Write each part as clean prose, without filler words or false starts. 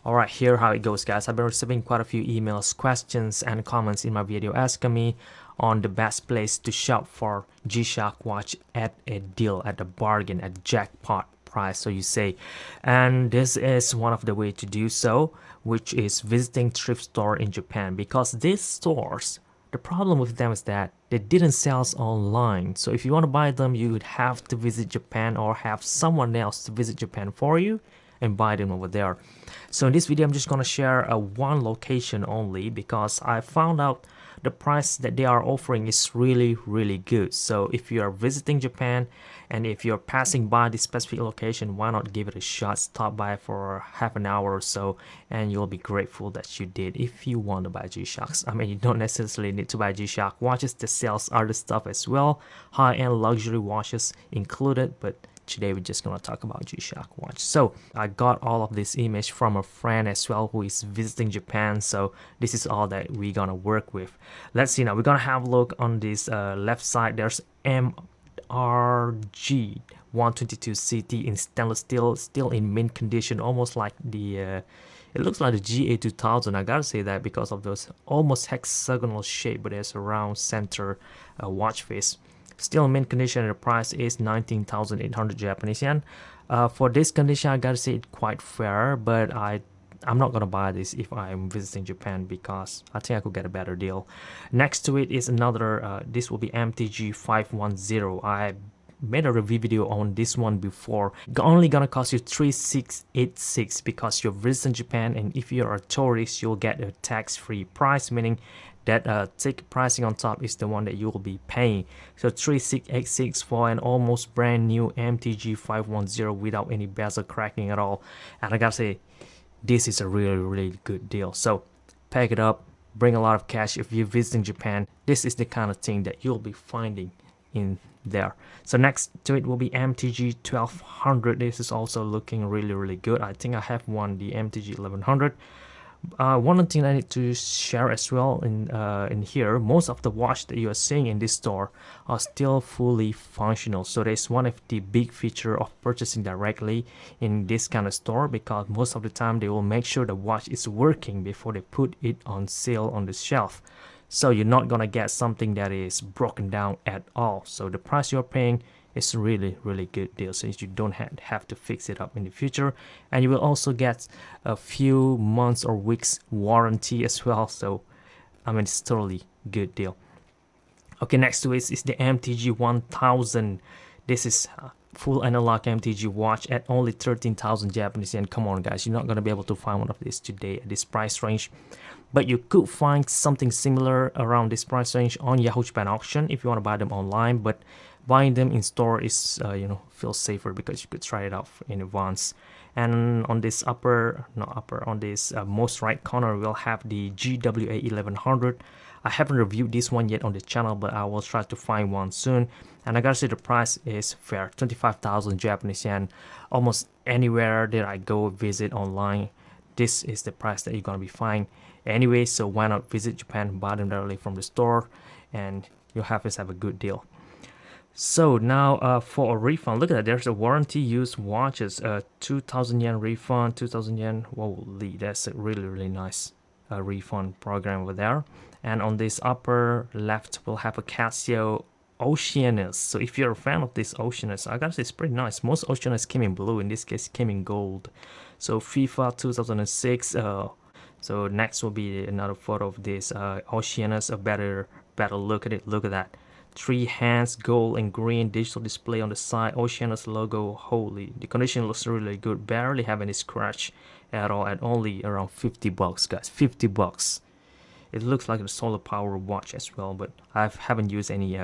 Alright, here how it goes, guys. I've been receiving quite a few emails, questions, and comments in my video asking me on the best place to shop for G-Shock watch at a deal, at a bargain, at jackpot price, so you say. And this is one of the way to do so, which is visiting thrift store in Japan, because these stores, the problem with them is that they didn't sell online. So if you want to buy them, you would have to visit Japan or have someone else to visit Japan for you and buy them over there. So in this video, I'm just going to share one location only, because I found out the price that they are offering is really good. So if you are visiting Japan and if you're passing by this specific location, why not give it a shot? Stop by for half an hour or so and you'll be grateful that you did if you want to buy G-Shocks. I mean, you don't necessarily need to buy G-Shock watches. They sell other stuff as well, high-end luxury watches included, but today we're just gonna talk about G-Shock watch. So I got all of this image from a friend as well who is visiting Japan, so this is all that we're gonna work with. Let's see now. We're gonna have a look on this left side. There's MRG 122 CT in stainless steel, still in mint condition, almost like the it looks like the GA 2000. I gotta say that because of those almost hexagonal shape, but there's a round center watch face. Still mint condition, and the price is 19,800 Japanese yen. For this condition, I gotta say it's quite fair, but I'm not gonna buy this if I'm visiting Japan, because I think I could get a better deal. Next to it is another, this will be MTG 510. I made a review video on this one before. Only gonna cost you 3686 because you're visiting Japan, and if you're a tourist, you'll get a tax-free price, meaning that ticket pricing on top is the one that you will be paying. So 3686 for an almost brand new MTG 510 without any bezel cracking at all. And I gotta say, this is a really good deal. So pack it up, bring a lot of cash. If you're visiting Japan, this is the kind of thing that you'll be finding in there. So next to it will be MTG 1200. This is also looking really good. I think I have one, the MTG 1100. One thing I need to share as well in here, most of the watch that you are seeing in this store are still fully functional. So that's one of the big feature of purchasing directly in this kind of store, because most of the time they will make sure the watch is working before they put it on sale on the shelf. So you're not gonna get something that is broken down at all. So the price you're paying is really good deal, since you don't have to fix it up in the future, and you will also get a few months or weeks warranty as well. So I mean, it's totally good deal. Okay, next to it is the MTG 1000. This is full analog MTG watch at only 13,000 Japanese yen. Come on guys, you're not gonna be able to find one of these today at this price range, but you could find something similar around this price range on Yahoo Japan auction if you want to buy them online. But buying them in store is feels safer, because you could try it out in advance. And on this on this most right corner, we'll have the GWA 1100. I haven't reviewed this one yet on the channel, but I will try to find one soon. And I gotta say the price is fair, 25,000 Japanese yen. Almost anywhere that I go visit online, this is the price that you're gonna be finding anyway. So why not visit Japan, buy them directly from the store, and you'll have a good deal. So now for a refund, look at that, there's a warranty used watches, 2,000 yen refund, 2,000 yen. Holy, that's a really nice refund program over there. And on this upper left, we'll have a Casio Oceanus. So if you're a fan of this Oceanus, I gotta say it's pretty nice. Most Oceanus came in blue, in this case came in gold. So FIFA 2006. So next will be another photo of this Oceanus, a better look at it. Look at that. 3 hands, gold and green, digital display on the side, Oceanus logo. Holy, the condition looks really good, barely have any scratch at all, at only around 50 bucks, guys. 50 bucks. It looks like a solar power watch as well, but I haven't used any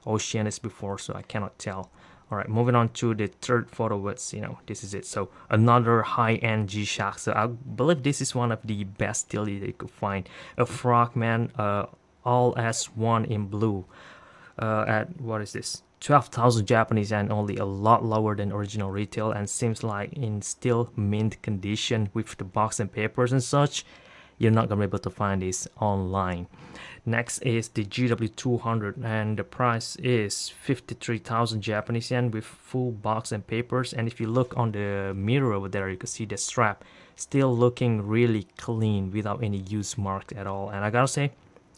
Oceanus before, so I cannot tell. Alright, moving on to the third photo. This is it. So another high-end G-Shock. So I believe this is one of the best deals that you could find. A Frogman all S1 in blue. At what is this, 12,000 Japanese yen, only, a lot lower than original retail, and seems like in still mint condition with the box and papers and such. You're not gonna be able to find this online. Next is the GW200, and the price is 53,000 Japanese yen with full box and papers. And if you look on the mirror over there, you can see the strap still looking really clean without any use marks at all. And I gotta say,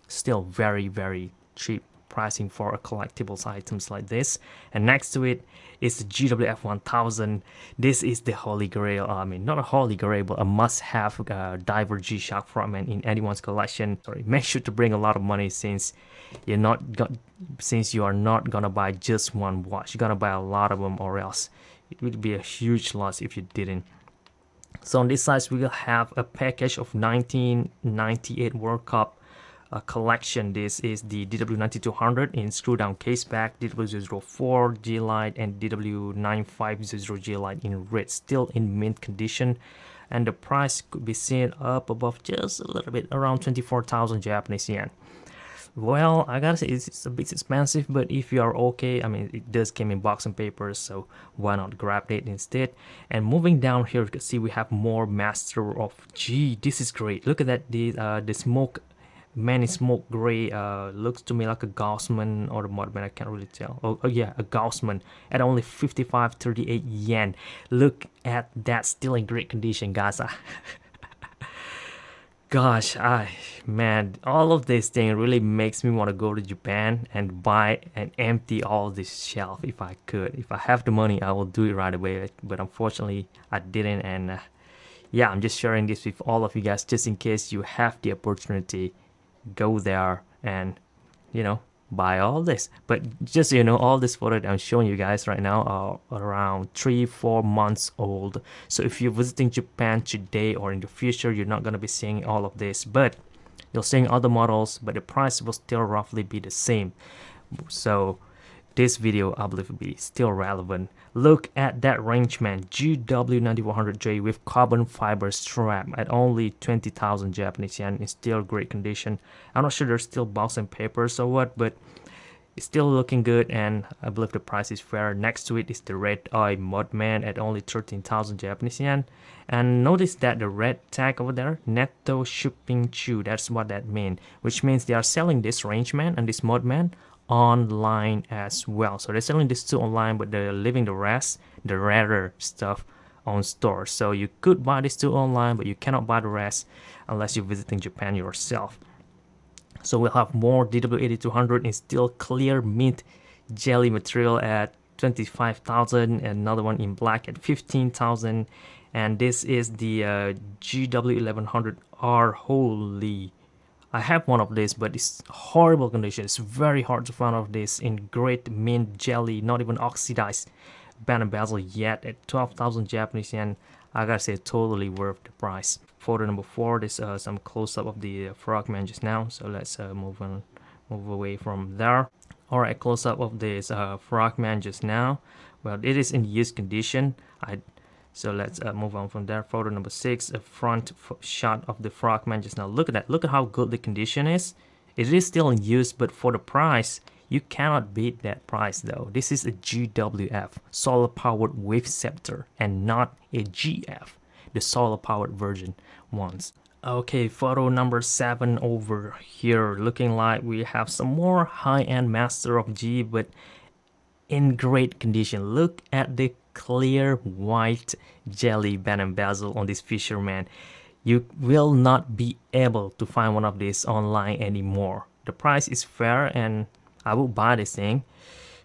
still very cheap pricing for a collectibles items like this. And next to it is the GWF 1000. This is the holy grail. I mean, not a holy grail, but a must-have diver G-Shock Frogman in anyone's collection. Sorry, make sure to bring a lot of money since you are not gonna buy just one watch. You're gonna buy a lot of them, or else it would be a huge loss if you didn't. So on this side, we will have a package of 1998 World Cup collection. This is the DW9200 in screw down case back, DW04 G Light, and DW950 G Light in red, still in mint condition. And the price could be seen up above just a little bit, around 24,000 Japanese yen. Well, I gotta say it's a bit expensive, but if you are okay, I mean, it does came in box and papers, so why not grab it instead. And moving down here, you can see we have more Master of G. This is great. Look at that. The smoke man in smoke gray looks to me like a Gaussman or a Modman. I can't really tell. Oh yeah, a Gaussman at only 55.38 yen. Look at that, still in great condition, guys. Gosh, man, all of this thing really makes me want to go to Japan and buy and empty all this shelf if I could. If I have the money, I will do it right away. But unfortunately, I didn't. And yeah, I'm just sharing this with all of you guys just in case you have the opportunity. Go there and, you know, buy all this. But just so you know, all this photo that I'm showing you guys right now are around 3-4 months old. So if you're visiting Japan today or in the future, you're not going to be seeing all of this, but you're seeing other models, but the price will still roughly be the same. So this video, I believe, will be still relevant. Look at that Rangeman GW9100J with carbon fiber strap at only 20,000 Japanese yen in still great condition. I'm not sure there's still box and papers or what, but it's still looking good, and I believe the price is fair. Next to it is the Red Eye Modman at only 13,000 Japanese yen. And notice that the red tag over there, Netto Shipping Chu, that's what that means, which means they are selling this Rangeman and this Modman online as well. So they're selling this two online, but they're leaving the rest, the rarer stuff, on store. So you could buy this two online, but you cannot buy the rest unless you're visiting Japan yourself. So we'll have more DW8200 in still clear mint jelly material at 25,000, and another one in black at 15,000. And this is the GW1100R. Holy, I have one of this, but it's horrible condition. It's very hard to find of this in great mint jelly, not even oxidized band and bezel yet, at 12,000 Japanese yen. I gotta say, totally worth the price. Photo number 4. This some close-up of the Frogman just now. So let's move away from there. All right, close-up of this Frogman just now. Well, it is in used condition. So let's move on from there. Photo number 6, a front shot of the Frogman just now. Look at that. Look at how good the condition is. It is still in use, but for the price, you cannot beat that price though. This is a GWF, solar powered wave scepter, and not a GF, the solar powered version ones. Okay, photo number 7 over here. Looking like we have some more high-end Master of G, but in great condition. Look at the clear white jelly band and bezel on this Fisherman. You will not be able to find one of these online anymore. The price is fair, and I will buy this thing.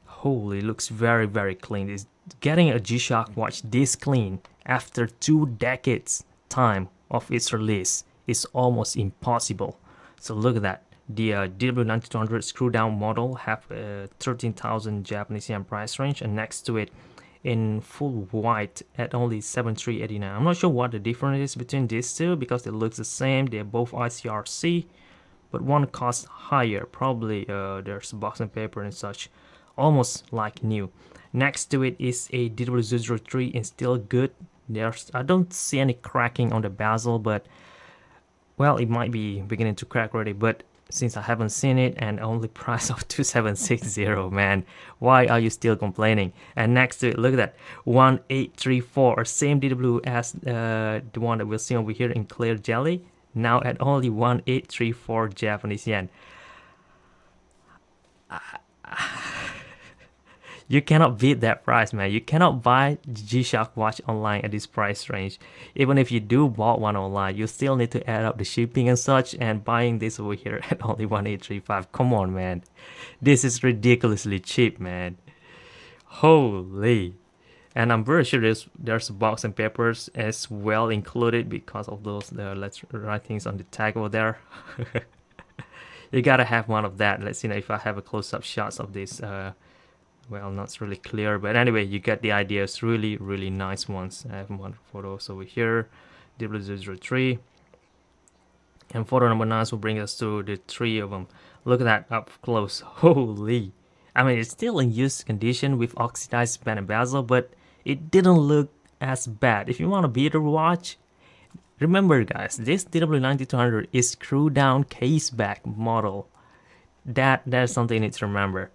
Holy, looks very clean. It's getting a G-Shock watch this clean after 2 decades time of its release is almost impossible. So look at that. The DW9200 screw down model have 13,000 Japanese yen price range, and next to it in full white at only 7,389. I'm not sure what the difference is between these two because they look the same. They're both ICRC, but one costs higher. Probably there's box and paper and such, almost like new. Next to it is a DW003 in still good. I don't see any cracking on the bezel, but well, it might be beginning to crack already, but since I haven't seen it, and only price of 2760, man, why are you still complaining? And next to it, look at that, 1834, same DW as the one that we'll see over here in clear jelly, now at only 1834 Japanese yen. You cannot beat that price, man. You cannot buy G-Shock watch online at this price range. Even if you do bought one online, you still need to add up the shipping and such, and buying this over here at only 1835. Come on, man. This is ridiculously cheap, man. Holy. And I'm very sure there's a box and papers as well included because of those let's writings on the tag over there. You gotta have one of that. Let's see if I have a close-up shots of this. Well, not really clear, but anyway, you get the idea. It's really, really nice ones. I have one photos over here, W003, and photo number 9 will bring us to the 3 of them. Look at that up close. Holy! I mean, it's still in use condition with oxidized band and bezel, but it didn't look as bad. If you want a better watch, remember guys, this DW9200 is screw down case back model. That's something you need to remember.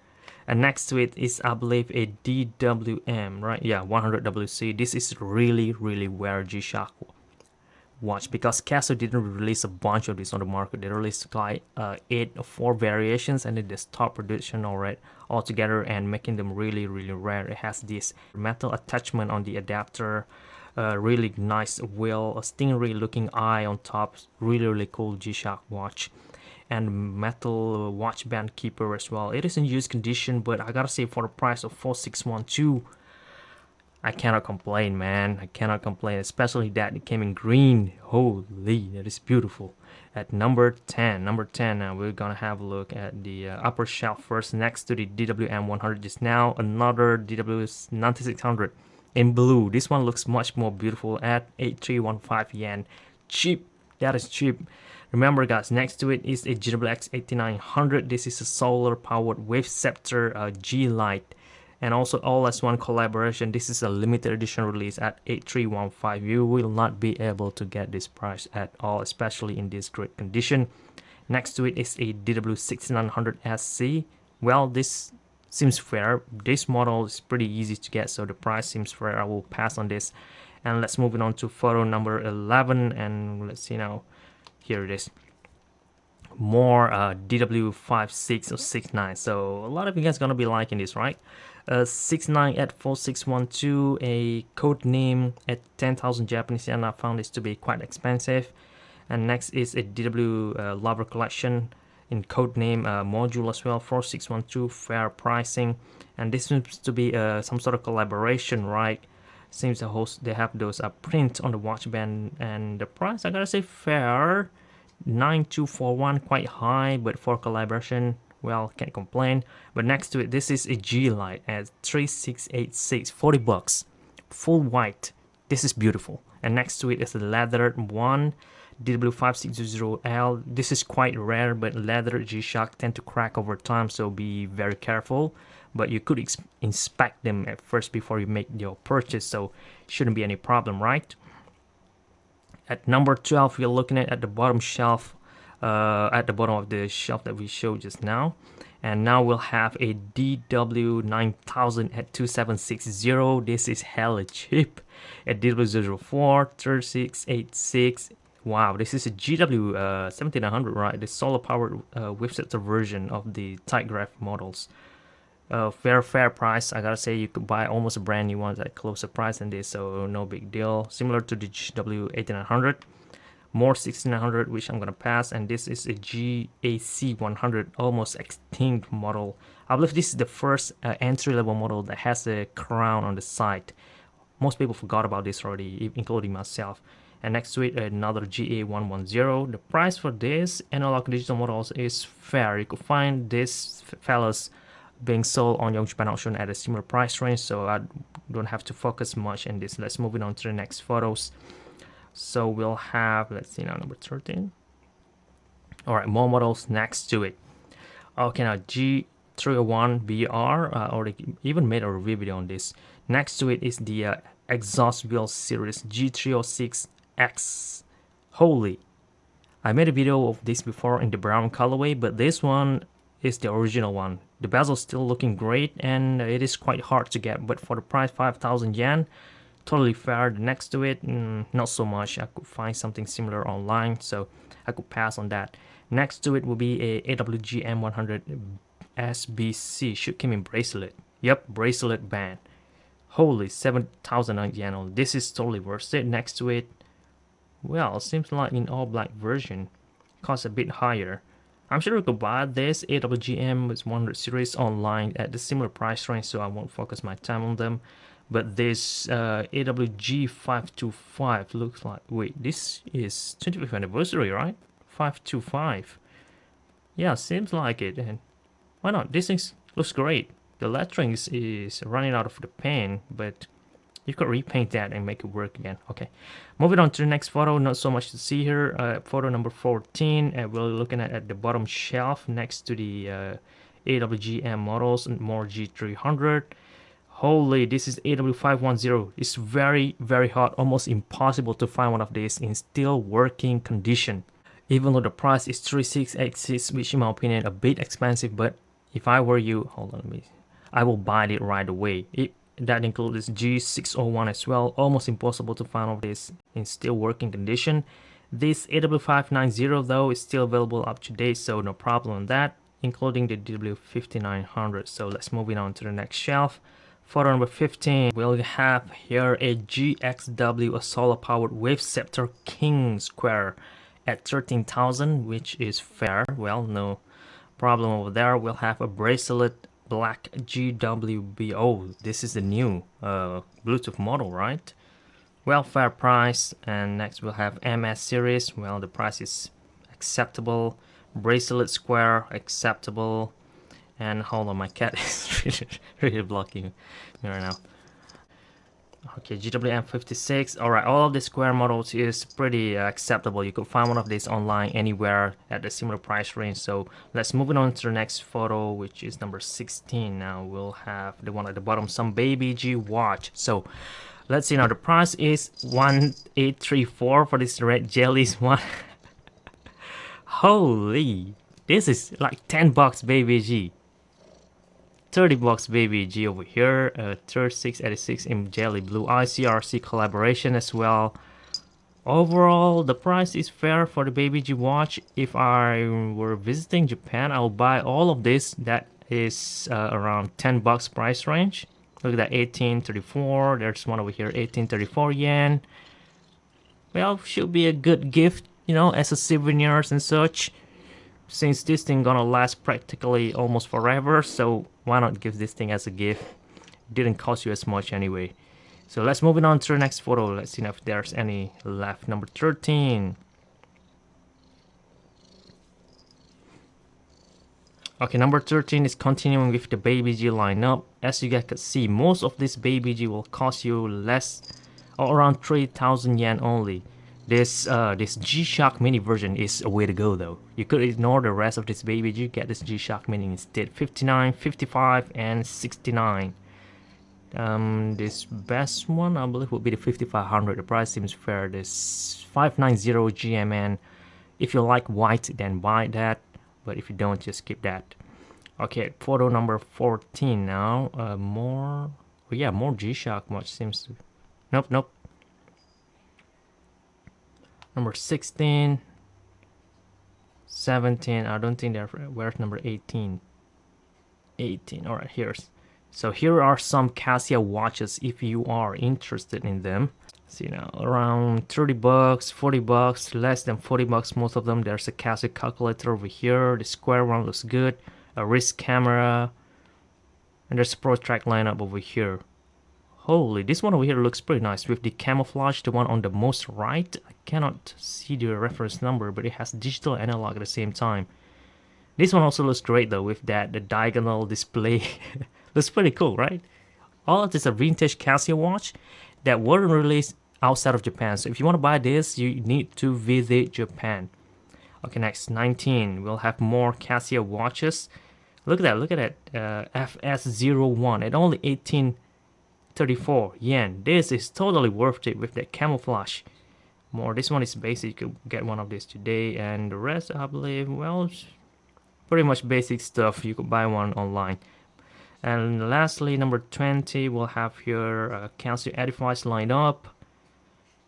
And next to it is, I believe, a DWM, right? Yeah, 100WC. This is really, really rare G-Shock watch because Casio didn't release a bunch of this on the market. They released like 8 or 4 variations, and they stopped production altogether and making them really, really rare. It has this metal attachment on the adapter, really nice wheel, a stingray looking eye on top, really, really cool G-Shock watch, and metal watch band keeper as well. It is in use condition, but I gotta say, for the price of 4612, I cannot complain, man. I cannot complain, especially that it came in green. Holy, that is beautiful. At number 10, now we're gonna have a look at the upper shelf first, next to the DWM 100 just now. Another DW 9600 in blue. This one looks much more beautiful at 8315 yen. Cheap, that is cheap. Remember guys, next to it is a GWX 8900. This is a solar powered wave scepter G Lite, and also all as one collaboration. This is a limited edition release at 8315. You will not be able to get this price at all, especially in this great condition. Next to it is a DW 6900 SC. Well, this seems fair. This model is pretty easy to get, so the price seems fair. I will pass on this. And let's move on to photo number 11, and let's see now. Here it is. More DW56 or 69. So a lot of you guys gonna be liking this, right? 69 at 4612, a code name at 10,000 Japanese yen. I found this to be quite expensive. And next is a DW Lover Collection in code name module as well, 4612, fair pricing. And this seems to be some sort of collaboration, right? Seems they have those print on the watch band, and the price, I gotta say, fair. 9241, quite high, but for collaboration, well, can't complain. But next to it, this is a G Lite at 3686, 40 bucks, full white. This is beautiful. And next to it is a leathered one, DW5600L. This is quite rare, but leather G-Shock tend to crack over time, so be very careful. But you could inspect them at first before you make your purchase, so shouldn't be any problem, right? At number 12, we're looking at the bottom shelf, at the bottom of the shelf that we showed just now. And now we'll have a DW9000 at 2760. This is hella cheap. At DW04, 3686. Wow, this is a GW 1700, right? The solar powered whipsetter version of the tight graph models. Fair price. I gotta say, you could buy almost a brand new one at closer price than this, so no big deal. Similar to the GW 8900, more 1600, which I'm gonna pass, and this is a GAC 100, almost extinct model. I believe this is the first entry-level model that has a crown on the side. Most people forgot about this already, including myself. And next to it, another GA110. The price for this analog digital models is fair. You could find these fellas being sold on Young Japan auction at a similar price range, so I don't have to focus much on this. Let's move on to the next photos. So we'll have, let's see now, number 13. All right, more models next to it. Okay, now G301BR, already even made a review video on this. Next to it is the exhaust wheel series G306X. Holy, I made a video of this before in the brown colorway, but this one is the original one. The bezel is still looking great, and it is quite hard to get, but for the price, 5,000 yen, totally fair. Next to it, not so much. I could find something similar online, so I could pass on that. Next to it will be a AWG M100 SBC, should come in bracelet. Yep, bracelet band. Holy, 7,000 yen only. This is totally worth it. Next to it, well, seems like in all black version, costs a bit higher. I'm sure you could buy this AWGM with 100 series online at the similar price range, so I won't focus my time on them. But this AWG525 looks like, wait, this is 25th anniversary, right? 525. Yeah, seems like it. And why not? This thing looks great. The lettering is running out of the paint, but you could repaint that and make it work again. Okay, moving on to the next photo. Not so much to see here. Photo number 14. We're looking at the bottom shelf next to the AWGM models and more G300. Holy, this is AW510. It's very, very hot. Almost impossible to find one of these in still working condition. Even though the price is 3686, which in my opinion a bit expensive, but if I were you, hold on, I will buy it right away. That includes this G601 as well. Almost impossible to find of this in still working condition. This AW590 though is still available up to date, so no problem on that, including the W5900. So let's move on to the next shelf. Photo number 15, we'll have here a GXW, a solar powered Wave Scepter King Square at 13,000, which is fair. Well, no problem over there. We'll have a bracelet black GWB. Oh, this is the new Bluetooth model, right? Well, fair price. And next we'll have MS series. Well, the price is acceptable. Bracelet square, acceptable. And hold on, my cat is really blocking me right now. Okay, GWM56. Alright, all of the square models is pretty acceptable. You could find one of these online anywhere at a similar price range. So let's move on to the next photo, which is number 16. Now we'll have the one at the bottom, some Baby G watch. So let's see now, the price is 1834 for this red jellies one. Holy, this is like 10 bucks Baby G. 30 bucks Baby G over here. 3686 in jelly blue, ICRC collaboration as well. Overall, the price is fair for the Baby G watch. If I were visiting Japan, I'll buy all of this. That is around 10 bucks price range. Look at that, 1834. There's one over here, 1834 yen. Well, should be a good gift, you know, as a souvenirs and such. Since this thing gonna last practically almost forever, so why not give this thing as a gift? Didn't cost you as much anyway. So let's move on to the next photo. Let's see if there's any left. Number 13. Okay, number 13 is continuing with the Baby G lineup. As you guys can see, most of this Baby G will cost you less, or around 3,000 yen only. This G-Shock Mini version is a way to go though. You could ignore the rest of this Baby G, get this G-Shock Mini instead. 59, 55, and 69. This best one I believe would be the 5500. The price seems fair. This 590 GMN. If you like white, then buy that. But if you don't, just keep that. Okay, photo number 14 now. More G-Shock watch seems to. Nope. Number 16, 17, I don't think they're, where's number 18? 18, alright, here are some Casio watches if you are interested in them. See now, around 30 bucks, 40 bucks, less than 40 bucks most of them. There's a Casio calculator over here, the square one looks good, a wrist camera, and there's a ProTrek lineup over here. Holy, this one over here looks pretty nice with the camouflage, the one on the most right. I cannot see the reference number, but it has digital analog at the same time. This one also looks great though with the diagonal display. Looks pretty cool, right? All of this is a vintage Casio watch that wasn't released outside of Japan. So if you want to buy this, you need to visit Japan. Okay, next, 19. We'll have more Casio watches. Look at that, FS01 at only 1834 yen. This is totally worth it with that camouflage. More, this one is basic. You could get one of these today, and the rest I believe, well, pretty much basic stuff. You could buy one online. And lastly, number 20, we'll have here Casio Edifice lineup.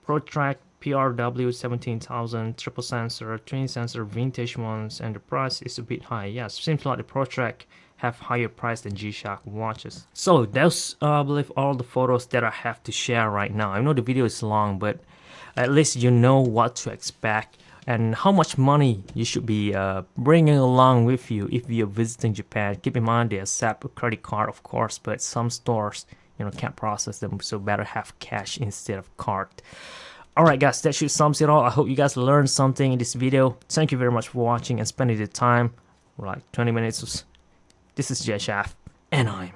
ProTrek PRW 17,000, triple sensor, twin sensor, vintage ones, and the price is a bit high. Yes, seems like the ProTrek have higher price than G-Shock watches. So that's I believe all the photos that I have to share right now. I know the video is long, but at least you know what to expect and how much money you should be bringing along with you if you're visiting Japan. Keep in mind they accept a credit card, of course, but some stores, you know, can't process them, so better have cash instead of card. Alright guys, that should sums it all. I hope you guys learned something in this video. Thank you very much for watching and spending the time, like 20 minutes. This is gshock, and I'm